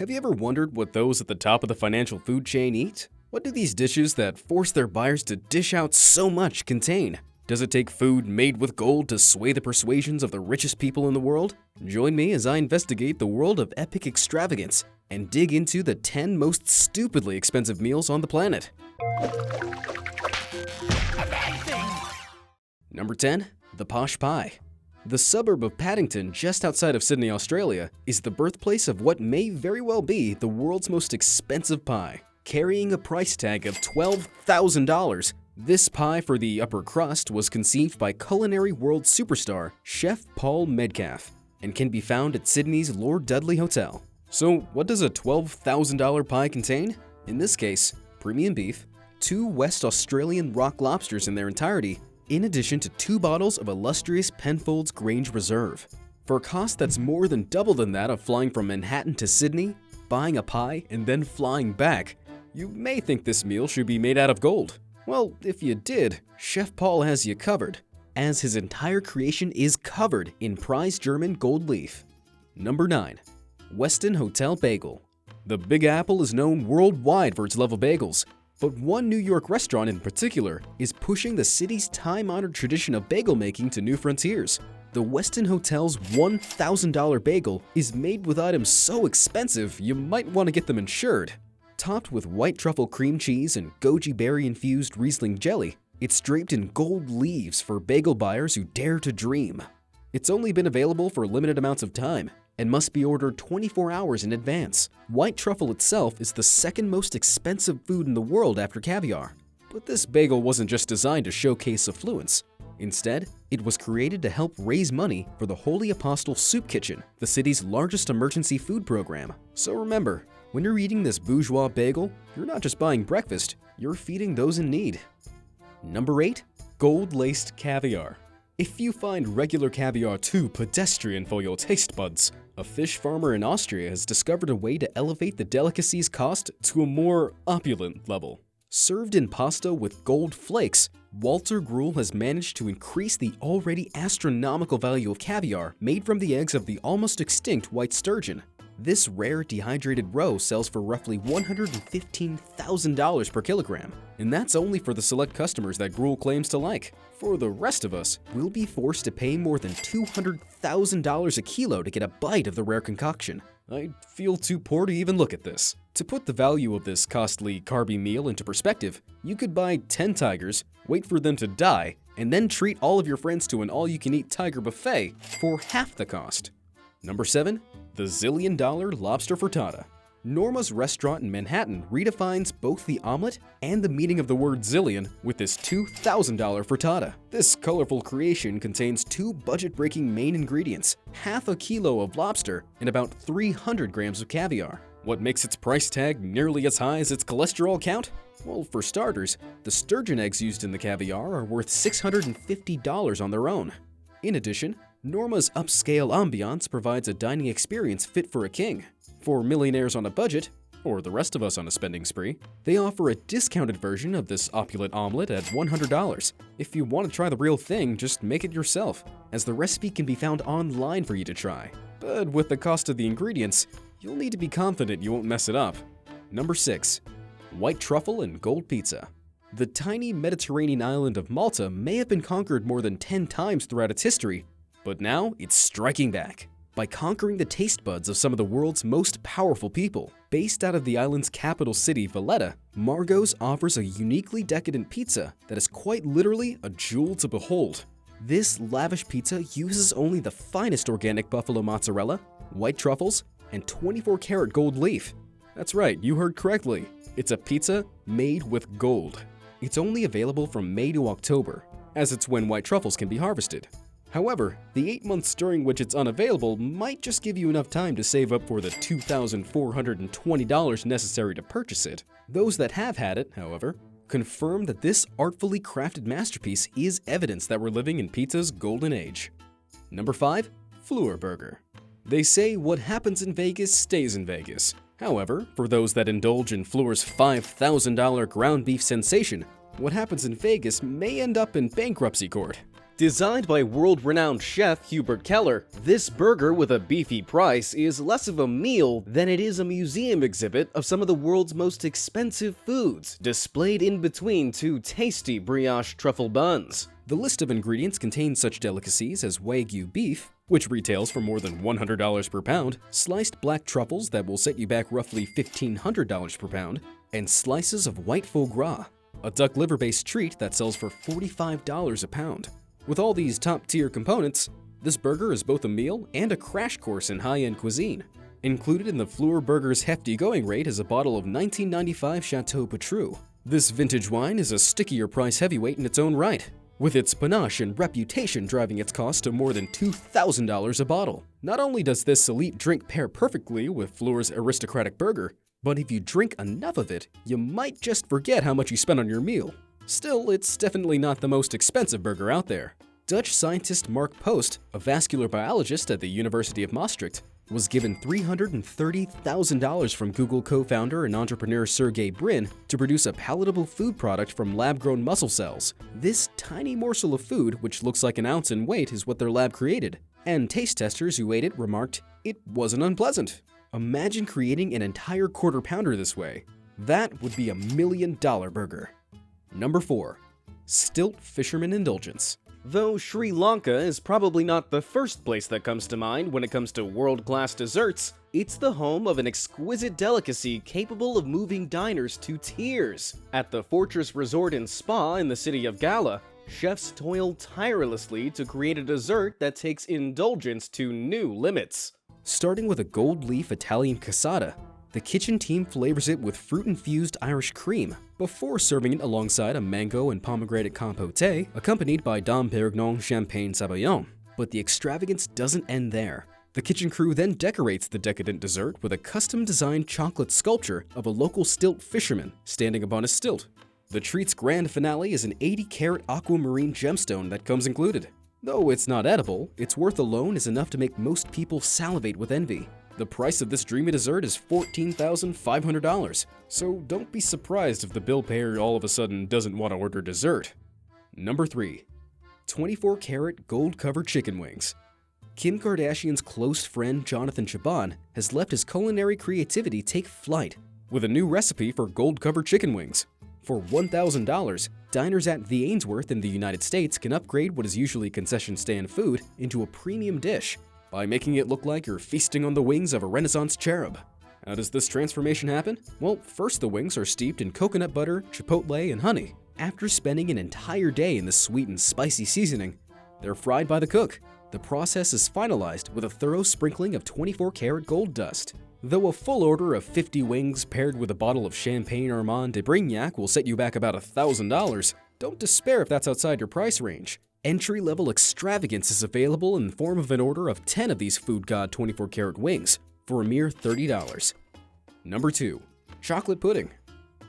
Have you ever wondered what those at the top of the financial food chain eat? What do these dishes that force their buyers to dish out so much contain? Does it take food made with gold to sway the persuasions of the richest people in the world? Join me as I investigate the world of epic extravagance and dig into the 10 most stupidly expensive meals on the planet. Amazing! Number 10. The Posh Pie. The suburb of Paddington, just outside of Sydney, Australia, is the birthplace of what may very well be the world's most expensive pie. Carrying a price tag of $12,000, this pie for the upper crust was conceived by culinary world superstar Chef Paul Metcalfe and can be found at Sydney's Lord Dudley Hotel. So what does a $12,000 pie contain? In this case, premium beef, 2 West Australian rock lobsters in their entirety, in addition to 2 bottles of illustrious Penfolds Grange Reserve. For a cost that's more than double than that of flying from Manhattan to Sydney, buying a pie, and then flying back, you may think this meal should be made out of gold. Well, if you did, Chef Paul has you covered, as his entire creation is covered in prized German gold leaf. Number 9. WESTIN Hotel Bagel. The Big Apple is known worldwide for its love of bagels, but one New York restaurant in particular is pushing the city's time-honored tradition of bagel making to new frontiers. The Westin Hotel's $1,000 bagel is made with items so expensive you might want to get them insured. Topped with white truffle cream cheese and goji berry-infused Riesling jelly, it's draped in gold leaves for bagel buyers who dare to dream. It's only been available for limited amounts of time and must be ordered 24 hours in advance. White truffle itself is the second most expensive food in the world after caviar. But this bagel wasn't just designed to showcase affluence. Instead, it was created to help raise money for the Holy Apostle Soup Kitchen, the city's largest emergency food program. So remember, when you're eating this bourgeois bagel, you're not just buying breakfast, you're feeding those in need. Number 8. Gold-laced caviar. If you find regular caviar too pedestrian for your taste buds, a fish farmer in Austria has discovered a way to elevate the delicacy's cost to a more opulent level. Served in pasta with gold flakes, Walter Gruel has managed to increase the already astronomical value of caviar made from the eggs of the almost extinct white sturgeon. This rare dehydrated roe sells for roughly $115,000 per kilogram, and that's only for the select customers that Gruel claims to like. For the rest of us, we'll be forced to pay more than $200,000 a kilo to get a bite of the rare concoction. I feel too poor to even look at this. To put the value of this costly carby meal into perspective, you could buy 10 tigers, wait for them to die, and then treat all of your friends to an all-you-can-eat tiger buffet for half the cost. Number 7. The ZILLION lobster frittata. Norma's restaurant in Manhattan redefines both the omelet and the meaning of the word zillion with this $2,000 frittata. This colorful creation contains 2 budget-breaking main ingredients, half a kilo of lobster, and about 300 grams of caviar. What makes its price tag nearly as high as its cholesterol count? Well, for starters, the sturgeon eggs used in the caviar are worth $650 on their own. In addition, Norma's upscale ambiance provides a dining experience fit for a king. For millionaires on a budget, or the rest of us on a spending spree, they offer a discounted version of this opulent omelet at $100. If you want to try the real thing, just make it yourself, as the recipe can be found online for you to try. But with the cost of the ingredients, you'll need to be confident you won't mess it up. Number 6. White truffle and gold pizza. The tiny Mediterranean island of Malta may have been conquered more than 10 times throughout its history, but now it's striking back by conquering the taste buds of some of the world's most powerful people. Based out of the island's capital city, Valletta, Margot's offers a uniquely decadent pizza that is quite literally a jewel to behold. This lavish pizza uses only the finest organic buffalo mozzarella, white truffles, and 24-karat gold leaf. That's right, you heard correctly. It's a pizza made with gold. It's only available from May to October, as it's when white truffles can be harvested. However, the 8 months during which it's unavailable might just give you enough time to save up for the $2,420 necessary to purchase it. Those that have had it, however, confirm that this artfully crafted masterpiece is evidence that we're living in pizza's golden age. Number 5. FLEUR burger. They say what happens in Vegas stays in Vegas. However, for those that indulge in FLEUR's $5,000 ground beef sensation, what happens in Vegas may end up in bankruptcy court. Designed by world-renowned chef Hubert Keller, this burger with a beefy price is less of a meal than it is a museum exhibit of some of the world's most expensive foods, displayed in between two tasty brioche truffle buns. The list of ingredients contains such delicacies as Wagyu beef, which retails for more than $100 per pound, sliced black truffles that will set you back roughly $1,500 per pound, and slices of white foie gras, a duck liver-based treat that sells for $45 a pound. With all these top-tier components, this burger is both a meal and a crash course in high-end cuisine. Included in the FLEUR burger's hefty going rate is a bottle of 1995 Chateau Petrus. This vintage wine is a stickier price heavyweight in its own right, with its panache and reputation driving its cost to more than $2,000 a bottle. Not only does this elite drink pair perfectly with FLEUR's aristocratic burger, but if you drink enough of it, you might just forget how much you spent on your meal. Still, it's definitely not the most expensive burger out there. Dutch scientist Mark Post, a vascular biologist at the University of Maastricht, was given $330,000 from Google co-founder and entrepreneur Sergey Brin to produce a palatable food product from lab-grown muscle cells. This tiny morsel of food, which looks like an ounce in weight, is what their lab created. And taste testers who ate it remarked, "It wasn't unpleasant." Imagine creating an entire quarter pounder this way. That would be a $1 million burger. Number 4. STILT Fisherman Indulgence. Though Sri Lanka is probably not the first place that comes to mind when it comes to world-class desserts, it's the home of an exquisite delicacy capable of moving diners to tears. At the Fortress Resort and Spa in the city of Gala, chefs toil tirelessly to create a dessert that takes indulgence to new limits. Starting with a gold leaf Italian cassata, the kitchen team flavors it with fruit-infused Irish cream before serving it alongside a mango and pomegranate compote accompanied by Dom Pérignon Champagne Sabayon. But the extravagance doesn't end there. The kitchen crew then decorates the decadent dessert with a custom-designed chocolate sculpture of a local stilt fisherman standing upon a stilt. The treat's grand finale is an 80-carat aquamarine gemstone that comes included. Though it's not edible, its worth alone is enough to make most people salivate with envy. The price of this dreamy dessert is $14,500, so don't be surprised if the bill payer all of a sudden doesn't want to order dessert. Number 3. 24-karat gold-covered chicken wings. Kim Kardashian's close friend Jonathan Cheban has left his culinary creativity take flight with a new recipe for gold-covered chicken wings. For $1,000, diners at the Ainsworth in the United States can upgrade what is usually concession stand food into a premium dish by making it look like you're feasting on the wings of a Renaissance cherub. How does this transformation happen? Well, first the wings are steeped in coconut butter, chipotle, and honey. After spending an entire day in the sweet and spicy seasoning, they're fried by the cook. The process is finalized with a thorough sprinkling of 24-karat gold dust. Though a full order of 50 wings paired with a bottle of Champagne Armand de Brignac will set you back about $1,000, don't despair if that's outside your price range. Entry-level extravagance is available in the form of an order of 10 of these Food God 24-karat wings for a mere $30. Number 2. Chocolate pudding.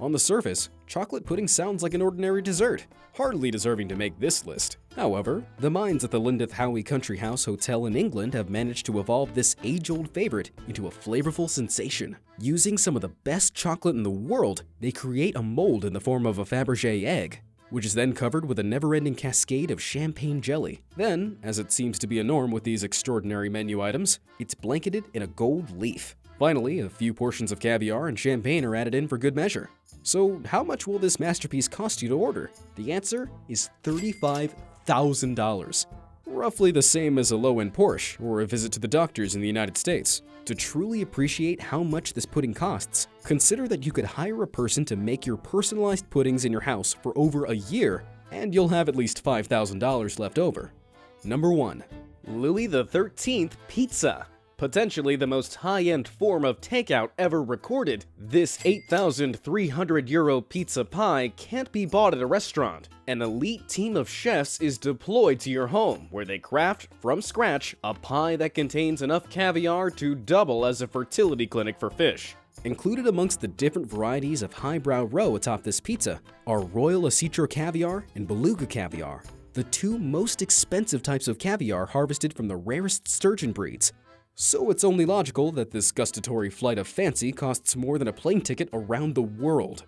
On the surface, chocolate pudding sounds like an ordinary dessert, hardly deserving to make this list. However, the minds at the Lindith Howe Country House Hotel in England have managed to evolve this age-old favorite into a flavorful sensation. Using some of the best chocolate in the world, they create a mold in the form of a Fabergé egg, which is then covered with a never-ending cascade of champagne jelly. Then, as it seems to be a norm with these extraordinary menu items, it's blanketed in a gold leaf. Finally, a few portions of caviar and champagne are added in for good measure. So, how much will this masterpiece cost you to order? The answer is $35,000. Roughly the same as a low-end Porsche or a visit to the doctors in the United States. To truly appreciate how much this pudding costs, consider that you could hire a person to make your personalized puddings in your house for over a year, and you'll have at least $5,000 left over. Number 1. Louis XIII Pizza. Potentially the most high-end form of takeout ever recorded, this €8,300 pizza pie can't be bought at a restaurant. An elite team of chefs is deployed to your home, where they craft, from scratch, a pie that contains enough caviar to double as a fertility clinic for fish. Included amongst the different varieties of highbrow roe atop this pizza are Royal Acitro caviar and Beluga caviar, the two most expensive types of caviar harvested from the rarest sturgeon breeds. So it's only logical that this gustatory flight of fancy costs more than a plane ticket around the world.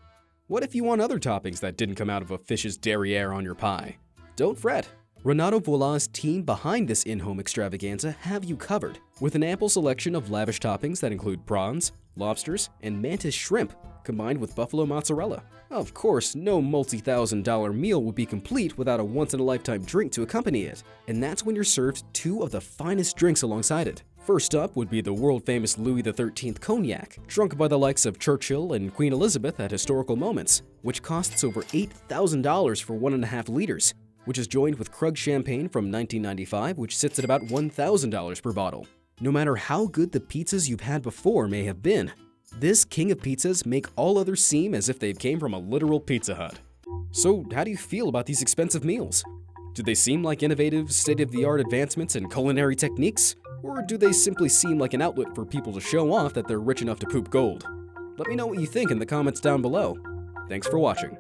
What if you want other toppings that didn't come out of a fish's derriere on your pie? Don't fret. Renato Voilà's team behind this in-home extravaganza have you covered, with an ample selection of lavish toppings that include prawns, lobsters, and mantis shrimp, combined with buffalo mozzarella. Of course, no multi-thousand-dollar meal would be complete without a once-in-a-lifetime drink to accompany it, and that's when you're served two of the finest drinks alongside it. First up would be the world-famous Louis XIII cognac, drunk by the likes of Churchill and Queen Elizabeth at historical moments, which costs over $8,000 for 1.5 liters, which is joined with Krug champagne from 1995, which sits at about $1,000 per bottle. No matter how good the pizzas you've had before may have been, this king of pizzas make all others seem as if they came from a literal Pizza Hut. So how do you feel about these expensive meals? Do they seem like innovative, state-of-the-art advancements in culinary techniques? Or do they simply seem like an outlet for people to show off that they're rich enough to poop gold? Let me know what you think in the comments down below. Thanks for watching.